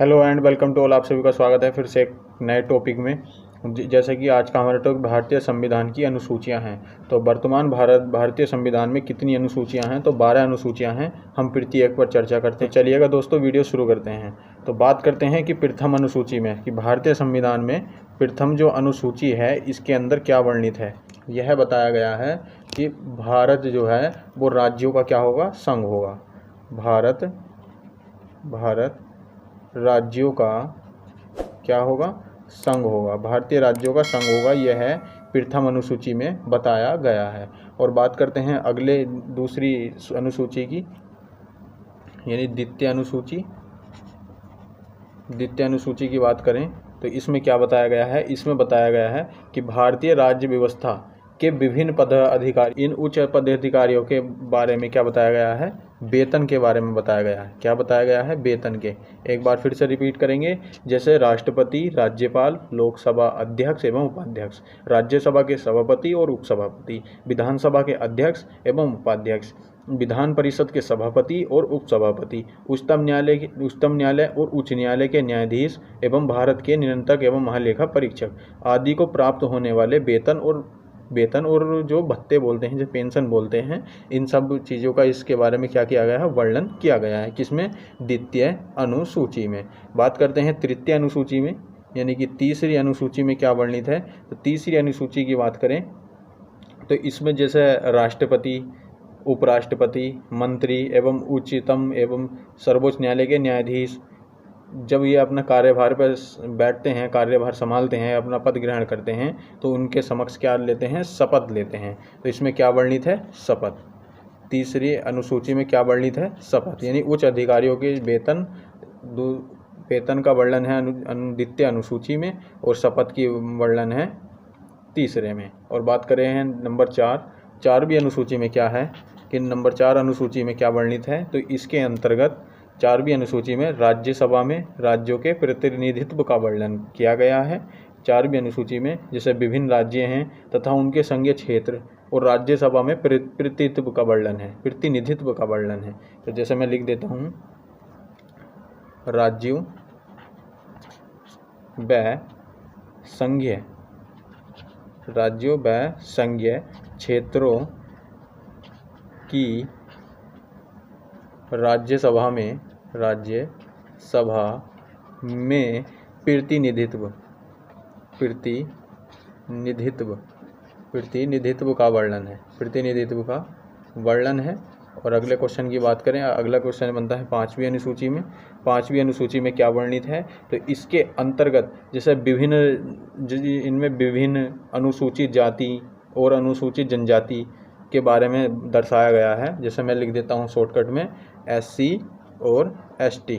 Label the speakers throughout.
Speaker 1: Hello and welcome to all. आप सभी का स्वागत है फिर से एक नए टॉपिक में। जैसे कि आज का हमारा टॉपिक भारतीय संविधान की अनुसूचियां हैं। तो वर्तमान भारतीय संविधान में कितनी अनुसूचियां हैं? तो 12 अनुसूचियां हैं। हम प्रति एक पर चर्चा करते हैं। चलिएगा दोस्तों, वीडियो शुरू करते हैं। तो बात करते हैं कि प्रथम अनुसूची में कि भारतीय संविधान में प्रथम जो अनुसूची है इसके अंदर क्या वर्णित है। यह बताया गया है कि भारत जो है वो राज्यों का क्या होगा? संघ होगा। भारत राज्यों का क्या होगा? संघ होगा। भारतीय राज्यों का संघ होगा। यह है प्रथम अनुसूची में बताया गया है। और बात करते हैं अगले दूसरी अनुसूची की, यानी द्वितीय अनुसूची की बात करें तो इसमें क्या बताया गया है? इसमें बताया गया है कि भारतीय राज्य व्यवस्था के विभिन्न पदाधिकारी, इन उच्च पदाधिकारियों के बारे में क्या बताया गया है? वेतन के बारे में बताया गया है। क्या बताया गया है? वेतन के। एक बार फिर से रिपीट करेंगे। जैसे राष्ट्रपति, राज्यपाल, लोकसभा अध्यक्ष एवं उपाध्यक्ष, राज्यसभा के सभापति और उपसभापति, विधानसभा के अध्यक्ष एवं उपाध्यक्ष, विधान परिषद के सभापति और उपसभापति, उच्चतम न्यायालय और उच्च न्यायालय के न्यायाधीश एवं भारत के नियंत्रक एवं महालेखा परीक्षक आदि को प्राप्त होने वाले वेतन और जो भत्ते बोलते हैं, जो पेंशन बोलते हैं, इन सब चीज़ों का इसके बारे में क्या किया गया है? वर्णन किया गया है। किसमें? द्वितीय अनुसूची में। बात करते हैं तृतीय अनुसूची में, यानी कि तीसरी अनुसूची में क्या वर्णित है। तो तीसरी अनुसूची की बात करें तो इसमें जैसे राष्ट्रपति, उपराष्ट्रपति, मंत्री एवं उच्चतम एवं सर्वोच्च न्यायालय के न्यायाधीश जब ये अपना कार्यभार पर बैठते हैं, कार्यभार संभालते हैं, अपना पद ग्रहण करते हैं, तो उनके समक्ष क्या लेते हैं? शपथ लेते हैं। तो इसमें क्या वर्णित है? शपथ। तीसरी अनुसूची में क्या वर्णित है? शपथ। यानी उच्च अधिकारियों के वेतन का वर्णन है द्वितीय अनुसूची में और शपथ की वर्णन है तीसरे में। और बात करें हैं नंबर 4वीं अनुसूची में क्या है कि नंबर 4 अनुसूची में क्या वर्णित है। तो इसके अंतर्गत 4वीं अनुसूची में राज्यसभा में राज्यों के प्रतिनिधित्व का वर्णन किया गया है। 4वीं अनुसूची में जैसे विभिन्न राज्य हैं तथा उनके संघीय क्षेत्र और राज्यसभा में प्रतिनिधित्व का वर्णन है। तो जैसे मैं लिख देता हूँ, राज्यों व संघीय क्षेत्रों की राज्यसभा में प्रतिनिधित्व का वर्णन है। और अगले क्वेश्चन की बात करें, अगला क्वेश्चन बनता है 5वीं अनुसूची में। 5वीं अनुसूची में क्या वर्णित है? तो इसके अंतर्गत जैसे इनमें विभिन्न अनुसूचित जाति और अनुसूचित जनजाति के बारे में दर्शाया गया है। जैसे मैं लिख देता हूँ शॉर्टकट में, SC और ST।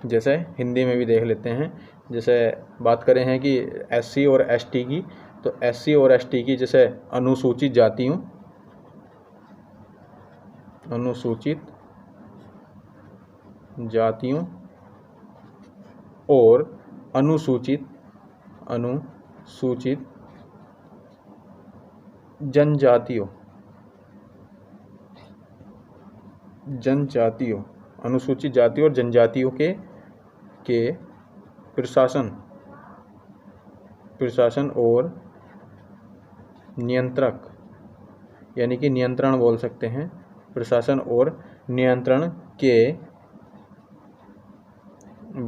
Speaker 1: जैसे हिंदी में भी देख लेते हैं। जैसे बात करें हैं कि SC और ST की, तो SC और ST की जैसे अनुसूचित जातियों और अनुसूचित जनजातियों अनुसूचित जातियों और जनजातियों के प्रशासन और नियंत्रक, यानी कि नियंत्रण बोल सकते हैं, प्रशासन और नियंत्रण के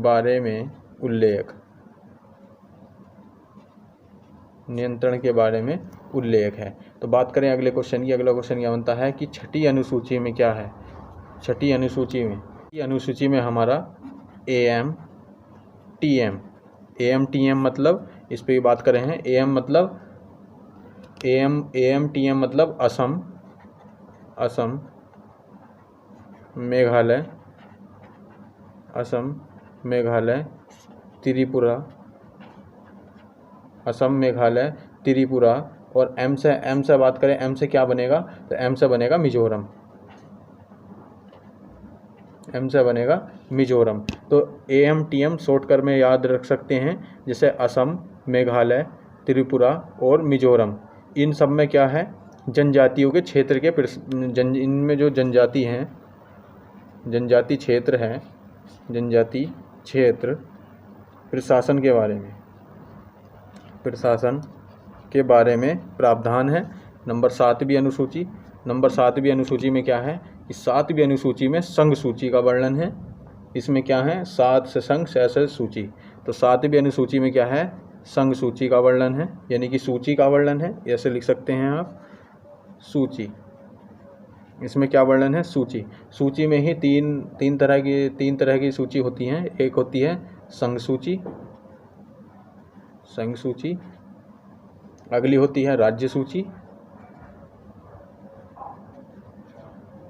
Speaker 1: बारे में उल्लेख है। तो बात करें अगले क्वेश्चन की। अगला क्वेश्चन क्या बनता है कि छठी अनुसूची में क्या है? छठी अनुसूची में हमारा AM TM मतलब, इस पे बात करें हैं, AM TM मतलब असम, मेघालय, त्रिपुरा। और M से बात करें, M से क्या बनेगा? तो M से बनेगा मिजोरम। तो AM TM शॉर्टकट में याद रख सकते हैं, जैसे असम, मेघालय, त्रिपुरा और मिजोरम। इन सब में क्या है? जनजातियों के क्षेत्र के इनमें जो जनजाति हैं, जनजाति क्षेत्र हैं, जनजाति क्षेत्र प्रशासन के बारे में प्रावधान है। नंबर 7वीं अनुसूची। नंबर 7वीं अनुसूची में क्या है? इस 7वीं अनुसूची में संघ सूची का वर्णन है। इसमें क्या है? 7 से संघ, 6 से सूची। तो 7वीं अनुसूची में क्या है? संघ सूची का वर्णन है, यानी कि सूची का वर्णन है, ऐसे लिख सकते हैं आप, सूची। इसमें क्या वर्णन है? सूची। सूची में ही तीन तरह की सूची होती हैं। एक होती है संघ सूची, अगली होती है राज्य सूची,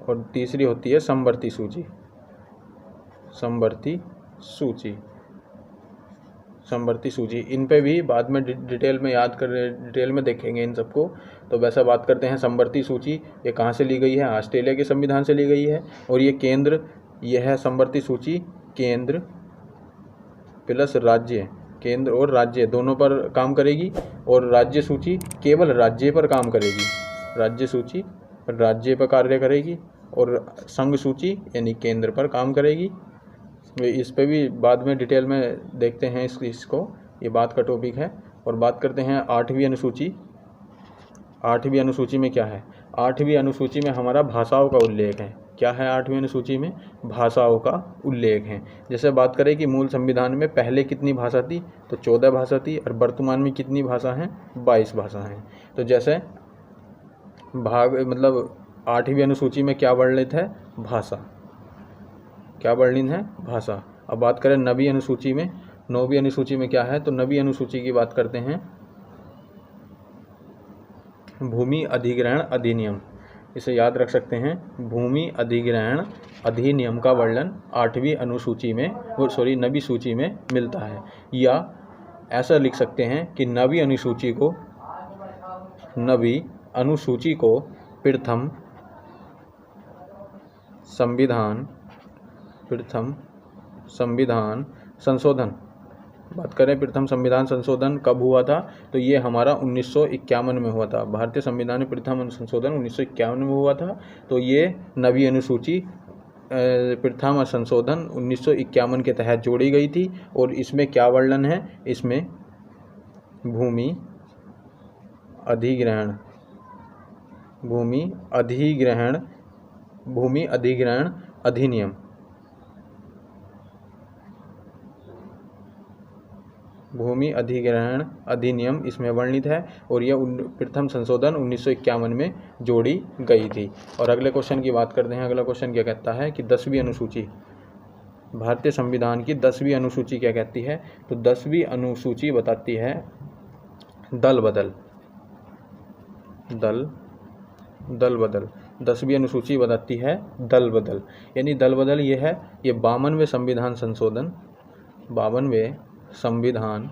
Speaker 1: और तीसरी होती है समवर्ती सूची। इन पे भी बाद में डिटेल में देखेंगे इन सबको। तो वैसा बात करते हैं समवर्ती सूची। ये कहाँ से ली गई है? ऑस्ट्रेलिया के संविधान से ली गई है। और ये है समवर्ती सूची केंद्र प्लस राज्य, केंद्र और राज्य दोनों पर काम करेगी। और राज्य सूची केवल राज्य पर काम करेगी, राज्य सूची राज्य पर कार्य करेगी, और संघ सूची यानी केंद्र पर काम करेगी। इस पे भी बाद में डिटेल में देखते हैं इसको, ये बात का टॉपिक है। और बात करते हैं 8वीं अनुसूची। 8वीं अनुसूची में क्या है? 8वीं अनुसूची में हमारा भाषाओं का उल्लेख है। क्या है 8वीं अनुसूची में? भाषाओं का उल्लेख है। जैसे बात करें कि मूल संविधान में पहले कितनी भाषा थी, तो 14 भाषा थी, और वर्तमान में कितनी भाषा हैं? 22 भाषा हैं। तो जैसे 8वीं अनुसूची में क्या वर्णित है? भाषा। क्या वर्णित है? भाषा। अब बात करें 9वीं अनुसूची में। 9वीं अनुसूची में क्या है? तो 9वीं अनुसूची की बात करते हैं, भूमि अधिग्रहण अधिनियम। इसे याद रख सकते हैं, भूमि अधिग्रहण अधिनियम का वर्णन 9वीं सूची में मिलता है। या ऐसा लिख सकते हैं कि 9वीं अनुसूची को प्रथम संविधान संशोधन। बात करें प्रथम संविधान संशोधन कब हुआ था? तो ये हमारा 1951 में हुआ था। भारतीय संविधान में प्रथम संशोधन 1951 में हुआ था। तो ये 9वीं अनुसूची प्रथम संशोधन 1951 के तहत जोड़ी गई थी। और इसमें क्या वर्णन है? इसमें भूमि अधिग्रहण अधिनियम इसमें वर्णित है। और यह प्रथम संशोधन 1951 में जोड़ी गई थी। और अगले क्वेश्चन की बात करते हैं। अगला क्वेश्चन क्या कहता है कि 10वीं अनुसूची, भारतीय संविधान की 10वीं अनुसूची क्या कहती है? तो 10वीं अनुसूची बताती है दल बदल। 10वीं अनुसूची बताती है दल बदल, यानी दल बदल ये है, ये 52वें संविधान संशोधन, 52वें संविधान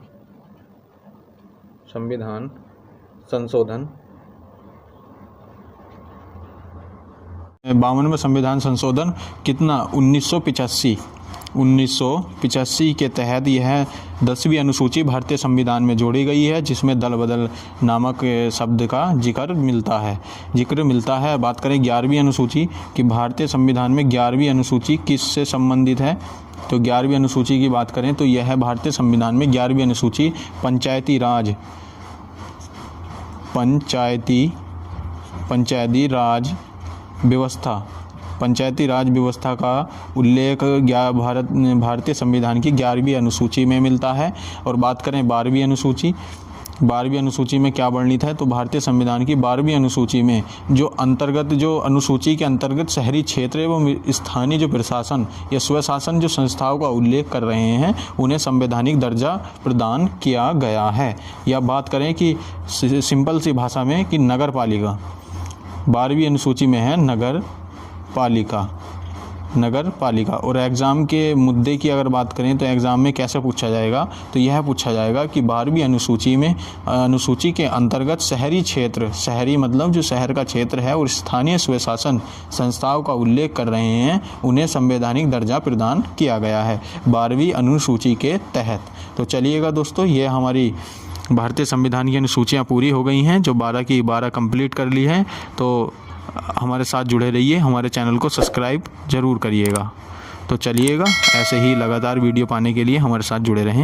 Speaker 1: संशोधन कितना? 1985 के तहत यह 10वीं अनुसूची भारतीय संविधान में जोड़ी गई है, जिसमें दल बदल नामक शब्द का जिक्र मिलता है। बात करें 11वीं अनुसूची कि भारतीय संविधान में 11वीं अनुसूची किससे संबंधित है? तो 11वीं अनुसूची की बात करें तो यह है भारतीय संविधान में 11वीं अनुसूची पंचायती राज व्यवस्था का उल्लेख भारतीय संविधान की 11वीं अनुसूची में मिलता है। और बात करें 12वीं अनुसूची में क्या वर्णित है? तो भारतीय संविधान की 12वीं अनुसूची में जो अनुसूची के अंतर्गत शहरी क्षेत्र एवं स्थानीय जो प्रशासन या स्वशासन जो संस्थाओं का उल्लेख कर रहे हैं, उन्हें संवैधानिक दर्जा प्रदान किया गया है। या बात करें कि सिंपल सी भाषा में कि नगर पालिका, 12वीं अनुसूची में है नगर पालिका। और एग्ज़ाम के मुद्दे की अगर बात करें तो एग्ज़ाम में कैसे पूछा जाएगा? तो यह पूछा जाएगा कि 12वीं अनुसूची के अंतर्गत शहरी क्षेत्र, शहरी मतलब जो शहर का क्षेत्र है, और स्थानीय स्वशासन संस्थाओं का उल्लेख कर रहे हैं, उन्हें संवैधानिक दर्जा प्रदान किया गया है 12वीं अनुसूची के तहत। तो चलिएगा दोस्तों, ये हमारी भारतीय संविधान की अनुसूचियाँ पूरी हो गई हैं, जो 12 की 12 कंप्लीट कर ली हैं। तो हमारे साथ जुड़े रहिए, हमारे चैनल को सब्सक्राइब ज़रूर करिएगा। तो चलिएगा, ऐसे ही लगातार वीडियो पाने के लिए हमारे साथ जुड़े रहें।